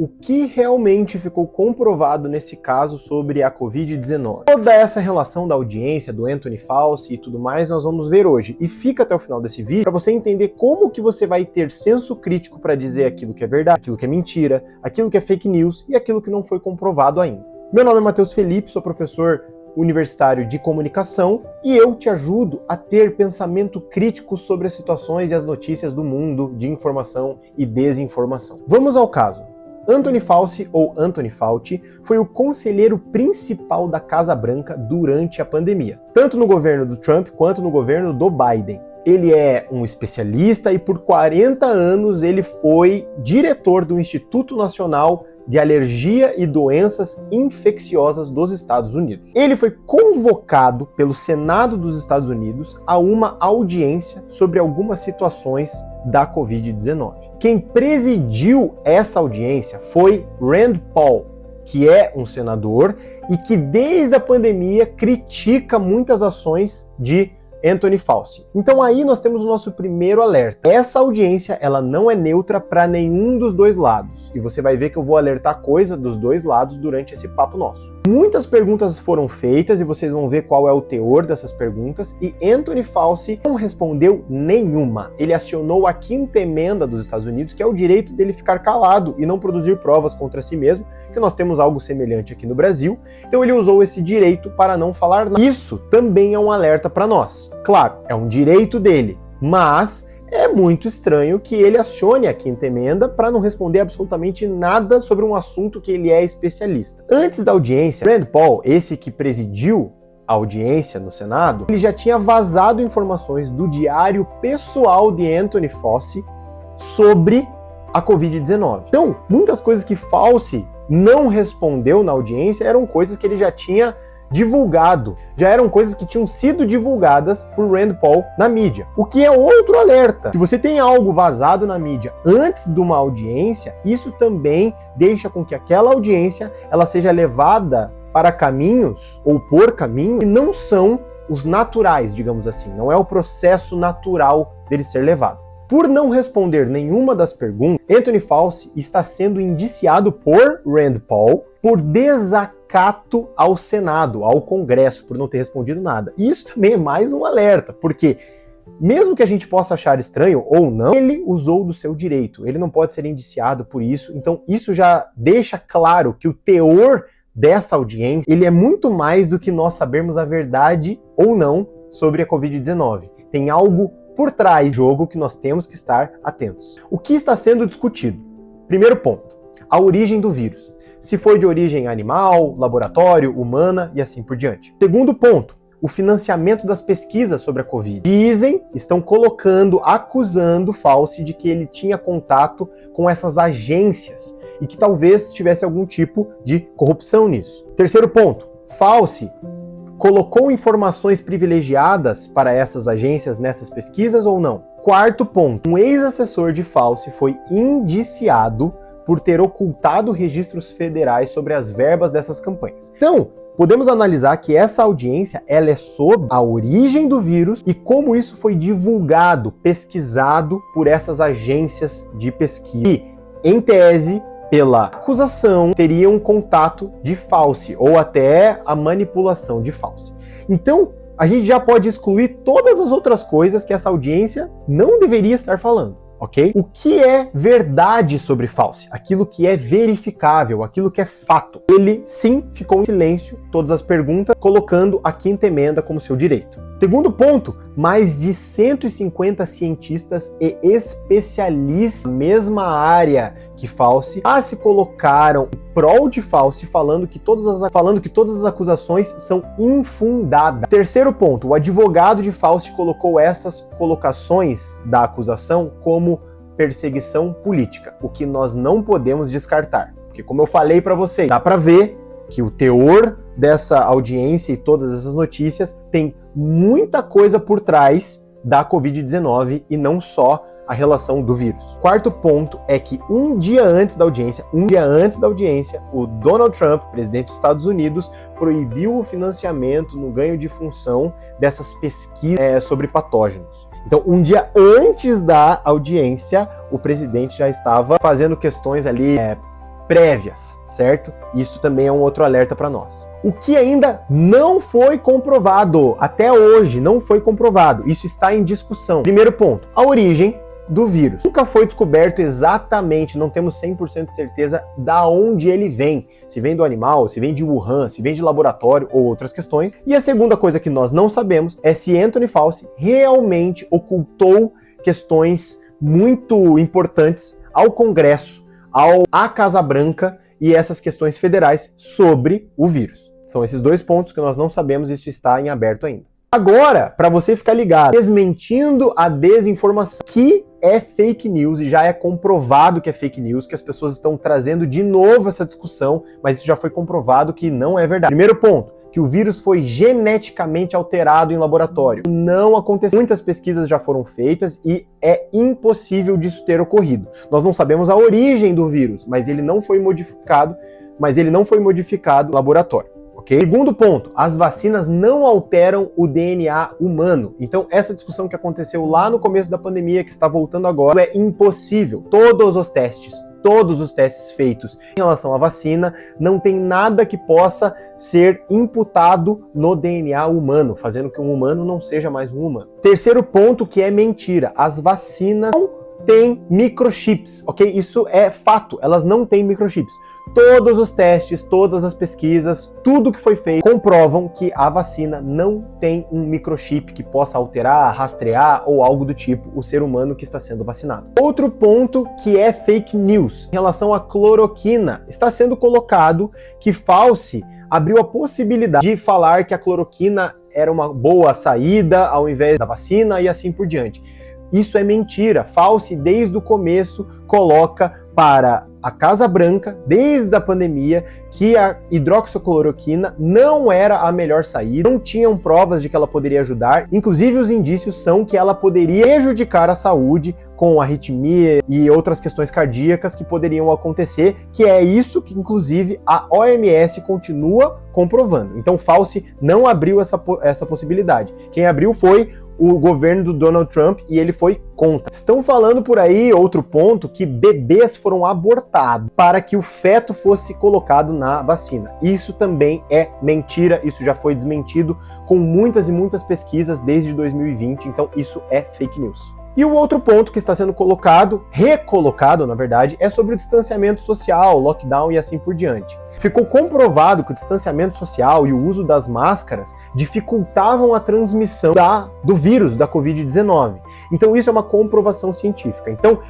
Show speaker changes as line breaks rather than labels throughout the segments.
o que realmente ficou comprovado nesse caso sobre a Covid-19. Toda essa relação da audiência, do Anthony Fauci e tudo mais, nós vamos ver hoje. E fica até o final desse vídeo para você entender como que você vai ter senso crítico para dizer aquilo que é verdade, aquilo que é mentira, aquilo que é fake news e aquilo que não foi comprovado ainda. Meu nome é Matheus Felipe, sou professor universitário de comunicação e eu te ajudo a ter pensamento crítico sobre as situações e as notícias do mundo de informação e desinformação. Vamos ao caso. Anthony Fauci, ou Anthony Fauci, foi o conselheiro principal da Casa Branca durante a pandemia, tanto no governo do Trump quanto no governo do Biden. Ele é um especialista e por 40 anos ele foi diretor do Instituto Nacional de Alergia e Doenças Infecciosas dos Estados Unidos. Ele foi convocado pelo Senado dos Estados Unidos a uma audiência sobre algumas situações da Covid-19. Quem presidiu essa audiência foi Rand Paul, que é um senador e que desde a pandemia critica muitas ações de Anthony Fauci. Então aí nós temos o nosso primeiro alerta. Essa audiência, ela não é neutra para nenhum dos dois lados. E você vai ver que eu vou alertar coisa dos dois lados durante esse papo nosso. Muitas perguntas foram feitas e vocês vão ver qual é o teor dessas perguntas. E Anthony Fauci não respondeu nenhuma. Ele acionou a 5ª emenda dos Estados Unidos, que é o direito dele ficar calado e não produzir provas contra si mesmo, que nós temos algo semelhante aqui no Brasil. Então ele usou esse direito para não falar nada. Isso também é um alerta para nós. Claro, é um direito dele, mas é muito estranho que ele acione a 5ª emenda para não responder absolutamente nada sobre um assunto que ele é especialista. Antes da audiência, Rand Paul, esse que presidiu a audiência no Senado, ele já tinha vazado informações do diário pessoal de Anthony Fauci sobre a Covid-19. Então, muitas coisas que Fauci não respondeu na audiência eram coisas que ele já tinha divulgado, já eram coisas que tinham sido divulgadas por Rand Paul na mídia. O que é outro alerta. Se você tem algo vazado na mídia antes de uma audiência, isso também deixa com que aquela audiência ela seja levada para caminhos ou por caminhos que não são os naturais, digamos assim. Não é o processo natural dele ser levado. Por não responder nenhuma das perguntas, Anthony Fauci está sendo indiciado por Rand Paul por desacato ao Senado, ao Congresso, por não ter respondido nada. Isso também é mais um alerta, porque mesmo que a gente possa achar estranho ou não, ele usou do seu direito, ele não pode ser indiciado por isso, então isso já deixa claro que o teor dessa audiência, ele é muito mais do que nós sabermos a verdade ou não sobre a Covid-19. Tem algo por trás do jogo que nós temos que estar atentos. O que está sendo discutido? Primeiro ponto, a origem do vírus. Se foi de origem animal, laboratório, humana e assim por diante. Segundo ponto, o financiamento das pesquisas sobre a Covid. Estão acusando Fauci de que ele tinha contato com essas agências e que talvez tivesse algum tipo de corrupção nisso. Terceiro ponto, Fauci colocou informações privilegiadas para essas agências nessas pesquisas ou não? Quarto ponto, um ex-assessor de Fauci foi indiciado por ter ocultado registros federais sobre as verbas dessas campanhas. Então, podemos analisar que essa audiência ela é sobre a origem do vírus e como isso foi divulgado, pesquisado por essas agências de pesquisa. E, em tese, pela acusação, teriam contato de Fauci ou até a manipulação de Fauci. Então, a gente já pode excluir todas as outras coisas que essa audiência não deveria estar falando. Ok? O que é verdade sobre Fauci? Aquilo que é verificável, aquilo que é fato. Ele, sim, ficou em silêncio, todas as perguntas, colocando a 5ª emenda como seu direito. Segundo ponto, mais de 150 cientistas e especialistas na mesma área que Fauci se colocaram em prol de Fauci, falando que todas as acusações são infundadas. Terceiro ponto, o advogado de Fauci colocou essas colocações da acusação como perseguição política, o que nós não podemos descartar. Porque, como eu falei para vocês, dá para ver que o teor dessa audiência e todas essas notícias tem muita coisa por trás da Covid-19 e não só a relação do vírus. Quarto ponto é que um dia antes da audiência, o Donald Trump, presidente dos Estados Unidos, proibiu o financiamento no ganho de função dessas pesquisas sobre patógenos. Então, um dia antes da audiência, o presidente já estava fazendo questões ali prévias, certo? Isso também é um outro alerta para nós. O que ainda não foi comprovado, até hoje não foi comprovado, isso está em discussão. Primeiro ponto, a origem do vírus. Nunca foi descoberto exatamente, não temos 100% de certeza da onde ele vem. Se vem do animal, se vem de Wuhan, se vem de laboratório ou outras questões. E a segunda coisa que nós não sabemos é se Anthony Fauci realmente ocultou questões muito importantes ao Congresso, à Casa Branca e essas questões federais sobre o vírus. São esses dois pontos que nós não sabemos e isso está em aberto ainda. Agora, para você ficar ligado, desmentindo a desinformação, que é fake news e já é comprovado que é fake news, que as pessoas estão trazendo de novo essa discussão, mas isso já foi comprovado que não é verdade. Primeiro ponto, que o vírus foi geneticamente alterado em laboratório. Não aconteceu. Muitas pesquisas já foram feitas e é impossível disso ter ocorrido. Nós não sabemos a origem do vírus, mas ele não foi modificado em laboratório. Okay? Segundo ponto, as vacinas não alteram o DNA humano. Então, essa discussão que aconteceu lá no começo da pandemia, que está voltando agora, é impossível. Todos os testes feitos em relação à vacina, não tem nada que possa ser imputado no DNA humano, fazendo que um humano não seja mais um humano. Terceiro ponto, que é mentira. As vacinas não têm microchips, ok? Isso é fato, elas não têm microchips. Todos os testes, todas as pesquisas, tudo que foi feito comprovam que a vacina não tem um microchip que possa alterar, rastrear ou algo do tipo o ser humano que está sendo vacinado. Outro ponto que é fake news em relação à cloroquina. Está sendo colocado que Fauci abriu a possibilidade de falar que a cloroquina era uma boa saída ao invés da vacina e assim por diante. Isso é mentira. Fauci, desde o começo, coloca para a Casa Branca, desde a pandemia, que a hidroxicloroquina não era a melhor saída, não tinham provas de que ela poderia ajudar, inclusive os indícios são que ela poderia prejudicar a saúde com arritmia e outras questões cardíacas que poderiam acontecer, que é isso que inclusive a OMS continua comprovando. Então Fauci não abriu essa possibilidade. Quem abriu foi o governo do Donald Trump e ele foi contra. Estão falando por aí, outro ponto, que bebês foram abortados para que o feto fosse colocado na vacina. Isso também é mentira, isso já foi desmentido com muitas e muitas pesquisas desde 2020, então isso é fake news. E o outro ponto que está sendo recolocado, na verdade, é sobre o distanciamento social, lockdown e assim por diante. Ficou comprovado que o distanciamento social e o uso das máscaras dificultavam a transmissão do vírus, da Covid-19. Então isso é uma comprovação científica. Então,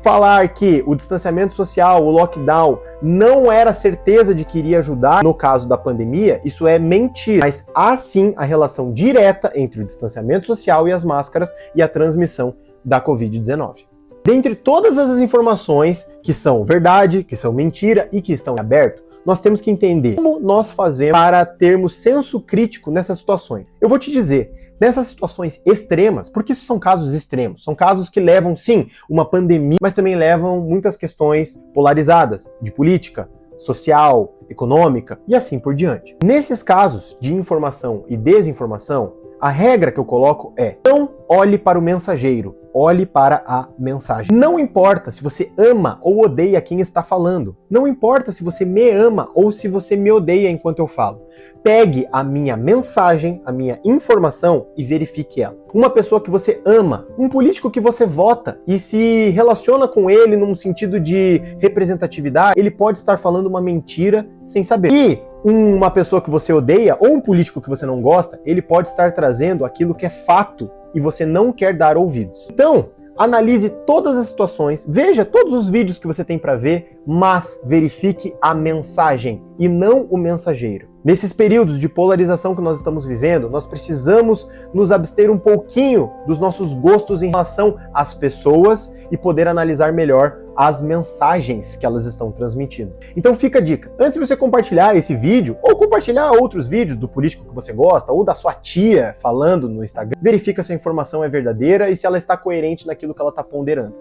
falar que o distanciamento social, o lockdown, não era certeza de que iria ajudar no caso da pandemia, isso é mentira. Mas há sim a relação direta entre o distanciamento social e as máscaras e a transmissão da Covid-19. Dentre todas essas informações que são verdade, que são mentira e que estão em aberto, nós temos que entender como nós fazemos para termos senso crítico nessas situações. Eu vou te dizer, nessas situações extremas, porque isso são casos extremos, são casos que levam, sim, uma pandemia, mas também levam muitas questões polarizadas, de política, social, econômica e assim por diante. Nesses casos de informação e desinformação, a regra que eu coloco é: não olhe para o mensageiro, olhe para a mensagem. Não importa se você ama ou odeia quem está falando. Não importa se você me ama ou se você me odeia enquanto eu falo. Pegue a minha mensagem, a minha informação e verifique ela. Uma pessoa que você ama, um político que você vota e se relaciona com ele num sentido de representatividade, ele pode estar falando uma mentira sem saber. E uma pessoa que você odeia ou um político que você não gosta, ele pode estar trazendo aquilo que é fato e você não quer dar ouvidos. Então, analise todas as situações, veja todos os vídeos que você tem para ver, mas verifique a mensagem e não o mensageiro. Nesses períodos de polarização que nós estamos vivendo, nós precisamos nos abster um pouquinho dos nossos gostos em relação às pessoas e poder analisar melhor as mensagens que elas estão transmitindo. Então fica a dica, antes de você compartilhar esse vídeo, ou compartilhar outros vídeos do político que você gosta, ou da sua tia falando no Instagram, verifica se a informação é verdadeira e se ela está coerente naquilo que ela está ponderando.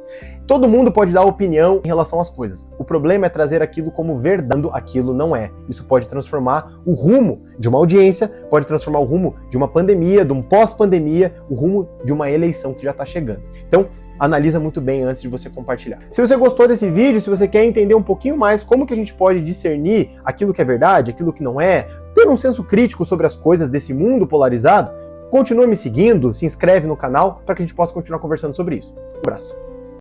Todo mundo pode dar opinião em relação às coisas. O problema é trazer aquilo como verdade, aquilo não é. Isso pode transformar o rumo de uma audiência, pode transformar o rumo de uma pandemia, de um pós-pandemia, o rumo de uma eleição que já está chegando. Então, analisa muito bem antes de você compartilhar. Se você gostou desse vídeo, se você quer entender um pouquinho mais como que a gente pode discernir aquilo que é verdade, aquilo que não é, ter um senso crítico sobre as coisas desse mundo polarizado, continue me seguindo, se inscreve no canal para que a gente possa continuar conversando sobre isso. Um abraço.